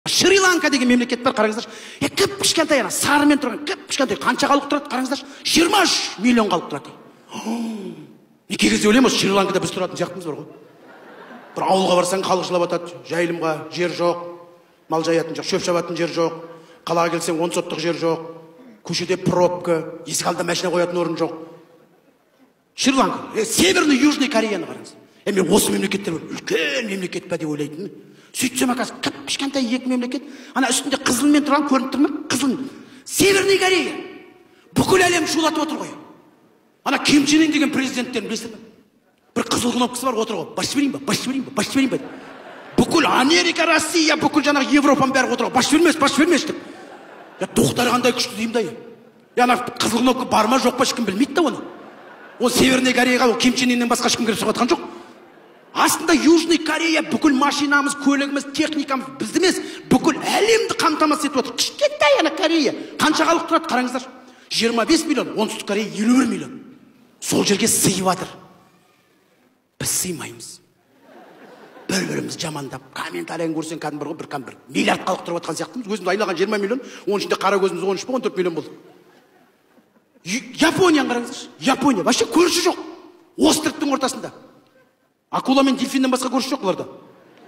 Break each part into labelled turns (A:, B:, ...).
A: Шри-Ланка деген мемлекет бар, қараңыздаршы. Кіп кішкентай ана сарымен тұрған, кіп кішкентай қанша халық тұрады, қараңыздаршы. 23 миллион халық тұрады. Неке кезде ойлаймын, Шри-Ланкада біз тұратын сияқтымыз бар ғой. Бір ауылға барсаң, халық жылап атады, жайылымға жер жоқ, мал жаятын жоқ, шөп шабатын жер жоқ, қалаға келсең 10 соттық жер жоқ, көшеде пробка, есік алдында машина қоятын орын жоқ. Шри-Ланка, Северный, Южный Кореяны қараңыз. Мен осы мемлекеттер үлкен мемлекет па деп ойлайтынмын. Сөйтсем акасы кішкентай екі мемлекет, ана үстінде қызылмен тұрған көрініп тұр ма? Қызыл. Северный Корея. Бүкіл әлем шулатып отыр ғой. Ана Ким Чен Ын деген президенттерін білесіздер ме? Бір қызыл кнопкасы бар, отыр ғой. Баш берейін ба? Бүкіл Америка, Россия, бүкіл жаңағы Европаның бәрі отыр ғой. Баш бермес деп. Тоқтар қандай күшті деймін да. Ана қызыл кнопка бар ма жоқ па ешкім білмейді да оны. Ол Северный Кореяға Ким Чен Ыннан басқа ешкім кіріп соғатқан жоқ. Астында Южный Корея бүкіл машинамыз, көлігіміз, техникамыз бізді емес, бүкіл әлемді қамтамасыз етіп отыр. Кішкентай ана Корея. Қанша халық тұрады қараңыздар. 25 миллион, оңтүстік Корея 51 миллион. Сол жерге сыйып жатыр. Біз сыймаймыз. Бір-біріміз жамандап, комментарияны көрсең кәдімгі бір миллиард халық тұрып жатқан сияқтымыз. Өзімді айлаған 20 миллион, оның ішінде қара көзіміз 13-14 миллион болды. Японияны қараңыздаршы. Япония вообще көрші жоқ. Островтың ортасында. Акула мен дельфиннен басқа көрші жоқ оларда.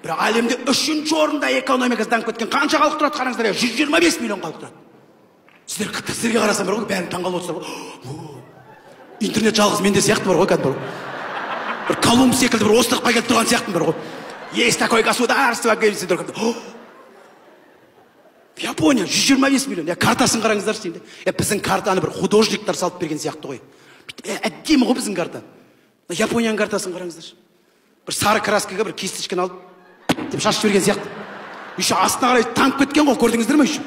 A: Бірақ әлемде 3-ші орында экономикасы дамып кеткен қанша халық тұрады қараңыздар, 125 миллион халық тұрады. Сіздерге қарасам бар ғой, бәрін таңғалып отырсыздар ғой. Интернет жалғыз менде сияқты бар ғой, кәдімгі. Бір Колумб секілді бір островқа келіп тұрған сияқтым бар ғой. Есть такое государство, Япония 125 миллион. Картасын қараңыздаршы деймін. Біздің картаны бір художниктар салып берген сияқты ғой. Әдемі ғой біздің карта. Японияның картасын қараңыздаршы. Бір сары краскаға бір кисточканы алып деп шашып берген сияқты. Еще астына қарай танып кеткен ғой, көрдіңіздер ме еще?